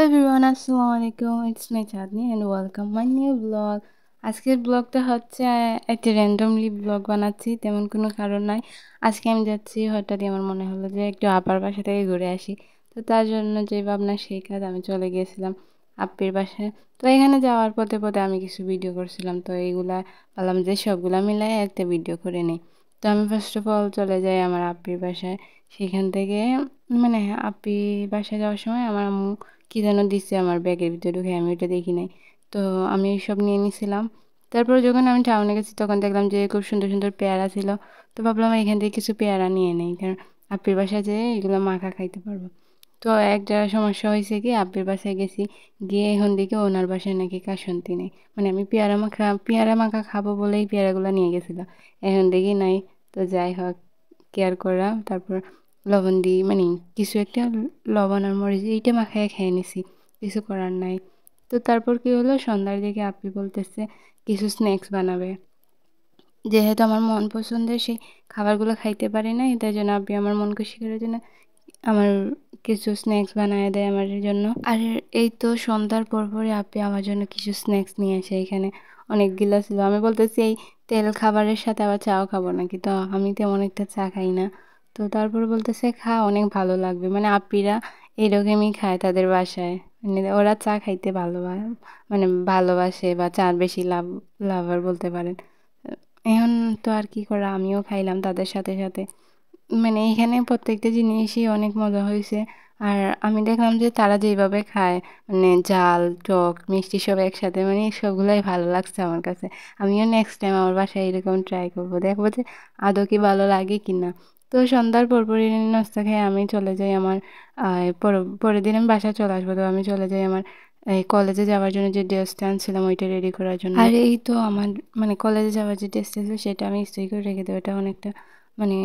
everyone, আসসালামু আলাইকুম। It's my Chandni and welcome my new blog. আজকের ব্লগটা হচ্ছে একটা র্যান্ডমলি ব্লগ বানাচ্ছি, তেমন কোনো কারণ নাই। আজকে আমি যাচ্ছি, হঠাৎই আমার মনে হলো যে একটু আপার বাসা থেকে ঘুরে আসি। তো তার জন্য যে ভাবনা সেই কাজ, আমি চলে গিয়েছিলাম আপ্পির বাসায়। তো এখানে যাওয়ার পথে পথে আমি কিছু ভিডিও করছিলাম, তো এইগুলা ভাবলাম যে সবগুলা মিলাই একটা ভিডিও করে নিই। তো আমি ফার্স্ট অফ অল চলে যাই আমার আপ্পির বাসায়। সেখান থেকে মানে আপ্পি বাসায় যাওয়ার সময় আমার আম্মু কি যেন দিচ্ছে আমার ব্যাগের ভিতরে ঢুকে, আমি ওইটা দেখি নাই। তো আমি সব নিয়ে নিছিলাম। তারপর যখন আমি টাউনে গেছি তখন দেখলাম যে খুব সুন্দর সুন্দর পেয়ারা ছিল। তো ভাবলাম এখান থেকে কিছু পেয়ারা নিয়ে নেই, কারণ আপ্পির বাসায় যেয়ে এগুলো মাখা খাইতে পারবো। তো একটা সমস্যা হয়েছে কি, আপ্পির বাসায় গেছি, গিয়ে এখন দেখি ওনার বাসায় নাকি কাসুন্দি নেই। মানে আমি পেয়ারা মাখা খাবো বলেই পেয়ারাগুলো নিয়ে গেছিলাম, এখন দেখি নাই। তো যাই হোক, কেয়ার করলাম। তারপর লবণ দিই, মানে কিছু একটা লবণ আর মরিচ এইটা মাখায় খেয়ে নিছি, কিছু করার নাই। তো তারপর কি হলো, সন্ধ্যার দিকে আপনি বলতেছে কিছু স্ন্যাক্স বানাবে। যেহেতু আমার মন পছন্দের সেই খাবারগুলো খাইতে পারি না, তাই জন্য আপনি আমার মন খুশি করার জন্য আমার কিছু স্ন্যাক্স বানায় দেয় আমার জন্য। আর এই তো সন্ধ্যার পরপরই আপনি আমার জন্য কিছু স্ন্যাক্স নিয়ে আসে। এখানে অনেকগুলো ছিল। আমি বলতেছি এই তেল খাবারের সাথে আবার চাও খাবো নাকি, তো আমি তেমন একটা চা খাই না। তো তারপর বলতেছে খা, অনেক ভালো লাগবে। মানে আপ্পিরা এরকমই খায় তাদের বাসায়, মানে ওরা চা খাইতে মানে ভালোবাসে, বা চার বেশি লাভার বলতে পারেন। এখন তো আর কি করা, আমিও খাইলাম তাদের সাথে সাথে। মানে এখানে প্রত্যেকটা জিনিসই অনেক মজা হয়েছে। আর আমি দেখলাম যে তারা যেভাবে খায়, মানে ঝাল টক মিষ্টি সব একসাথে, মানে সবগুলাই ভালো লাগছে আমার কাছে। আমিও নেক্সট টাইম আমার বাসায় এরকম ট্রাই করবো, দেখবো যে আদৌ কি ভালো লাগে কি না। তো সন্ধ্যার পরপরই নাস্তা খেয়ে আমি চলে যাই আমার পরের দিন আমি বাসায় চলে আসবো। তো আমি চলে যাই আমার এই কলেজে যাওয়ার জন্য যে ড্রেসটা আনছিলাম ওইটা রেডি করার জন্য। আর এই তো আমার মানে কলেজে যাওয়ার যে ড্রেসটা ছিল সেটা আমি ইস্ত্রি করে রেখে দেবো। এটা অনেকটা মানে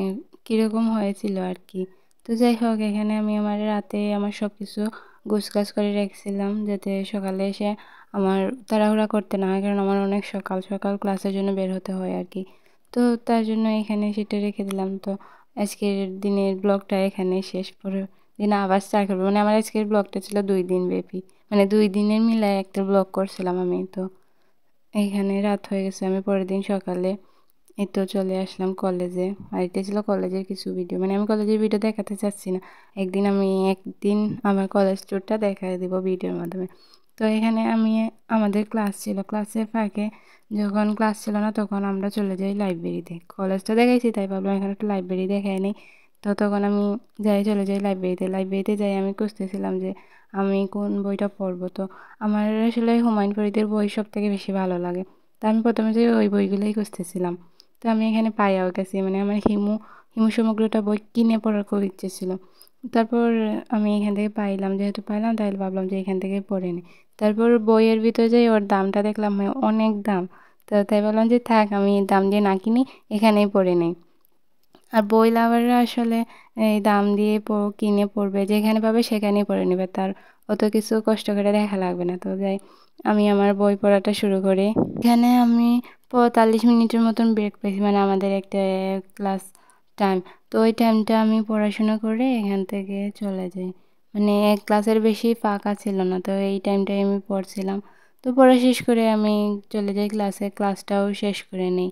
কীরকম হয়েছিল আর কি। তো যাই হোক, এখানে আমি আমার রাতে আমার সব কিছু গোছগাছ করে রেখেছিলাম, যাতে সকালে এসে আমার তাড়াহুড়া করতে না হয়, কারণ আমার অনেক সকাল সকাল ক্লাসের জন্য বের হতে হয় আর কি। তো তার জন্য এখানে সেটা রেখে দিলাম। তো আজকের দিনের ব্লগটা এখানে শেষ। পরে দিন আবার স্টার্ট করবো। মানে আমার আজকের ব্লগটা ছিল 2 দিন ব্যাপী, মানে 2 দিনের মিলায় একটা ব্লগ করছিলাম আমি। তো এইখানে রাত হয়ে গেছে, আমি পরের দিন সকালে এই তো চলে আসলাম কলেজে। আর এটা ছিল কলেজের কিছু ভিডিও, মানে আমি কলেজের ভিডিও দেখাতে চাচ্ছি না, একদিন আমার কলেজ ট্যুরটা দেখাই দেব ভিডিওর মাধ্যমে। তো এখানে আমাদের ক্লাস ছিল, ক্লাসের ফাঁকে যখন ক্লাস ছিল না তখন আমরা চলে যাই লাইব্রেরিতে। কলেজটা দেখাইছি তাই ভাবলাম এখানে একটা লাইব্রেরি দেখাই নেই। তো তখন আমি চলে যাই লাইব্রেরিতে যাই। আমি খুঁজতেছিলাম যে আমি কোন বইটা পড়বো। তো আমার আসলে হুমায়ুন ফরিদের বই সব থেকে বেশি ভালো লাগে। তো আমি প্রথমে যে ওই বইগুলোই খুঁজতেছিলাম। তো আমি এখানে পাইয়াও গেছি, মানে আমার হিমু সমগ্রটা বই কিনে পড়ার খুব ইচ্ছে ছিল। তারপর আমি এখান থেকে পাইলাম, যেহেতু পাইলাম তাহলে ভাবলাম যে এখান থেকে পড়ে নিই। তারপর বইয়ের ভিতরে যাই, ওর দামটা দেখলাম অনেক দাম। তো তাই ভাবলাম যে থাক, আমি দাম দিয়ে না কিনি, এখানেই পড়ে নিই। আর বই লাভাররা আসলে এই দাম দিয়ে কিনে পড়বে, যেখানে পাবে সেখানেই পড়ে নেবে, তার অত কিছু কষ্ট করে দেখা লাগবে না। তো যাই আমি আমার বই পড়াটা শুরু করি। এখানে আমি 45 মিনিটের মতন ব্রেক পেয়েছি, মানে আমাদের একটা ক্লাস টাইম। তো ওই টাইমটা আমি পড়াশোনা করে এখান থেকে চলে যাই। মানে এক ক্লাসের বেশি ফাঁকা ছিল না, তো এই টাইমটাই আমি পড়ছিলাম। তো পড়া শেষ করে আমি চলে যাই ক্লাসটাও শেষ করে নিই।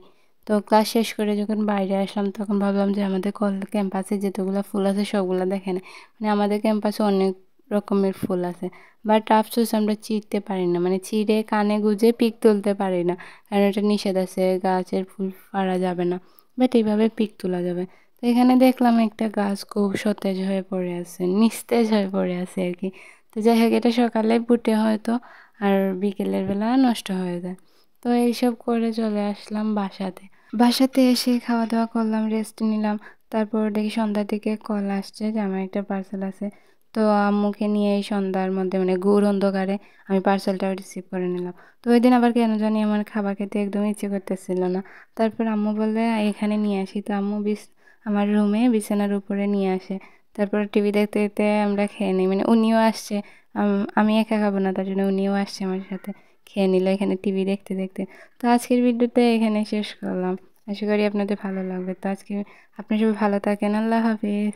তো ক্লাস শেষ করে যখন বাইরে আসলাম তখন ভাবলাম যে আমাদের ক্যাম্পাসে যতগুলো ফুল আছে সবগুলো দেখে না। মানে আমাদের ক্যাম্পাসে অনেক রকমের ফুল আছে, বাট আফসোস আমরা চিড়তে পারি না, মানে চিড়ে কানে গুঁজে পিক তুলতে পারি না, কারণ এটা নিষেধ আছে, গাছের ফুল পাড়া যাবে না। বাট এইভাবে পিক তোলা যাবে। তো এখানে দেখলাম একটা গাছ খুব সতেজ হয়ে পড়ে আছে, নিস্তেজ হয়ে পড়ে আছে আর কি। তো যাই হোক, এটা সকালে ফুটে হয়তো, আর বিকেলের বেলা নষ্ট হয়ে যায়। তো এইসব করে চলে আসলাম বাসাতে এসে খাওয়া দাওয়া করলাম, রেস্ট নিলাম। তারপর দেখি সন্ধ্যার দিকে কল আসছে যে আমার একটা পার্সেল আছে। তো আম্মুকে নিয়ে এই সন্ধ্যার মধ্যে, মানে ঘোর অন্ধকারে আমি পার্সেলটাও রিসিভ করে নিলাম। তো ওই দিন আবার কেন জানি আমার খাবার খেতে একদম ইচ্ছে করতেছিল না। তারপর আম্মু বললে এখানে নিয়ে আসি। তো আম্মু আমার রুমে বিছানার উপরে নিয়ে আসে। তারপর টিভি দেখতে দেখতে আমরা খেয়ে নিই, মানে উনিও আসছে। আমি একা খাবো না, তার জন্য উনিও আসছে আমার সাথে, খেয়ে নিল এখানে টিভি দেখতে দেখতে। তো আজকের ভিডিওতে এখানে শেষ করলাম। আশা করি আপনাদের ভালো লাগবে। তো আজকে আপনি সবাই ভালো থাকেন। আল্লাহ হাফিজ।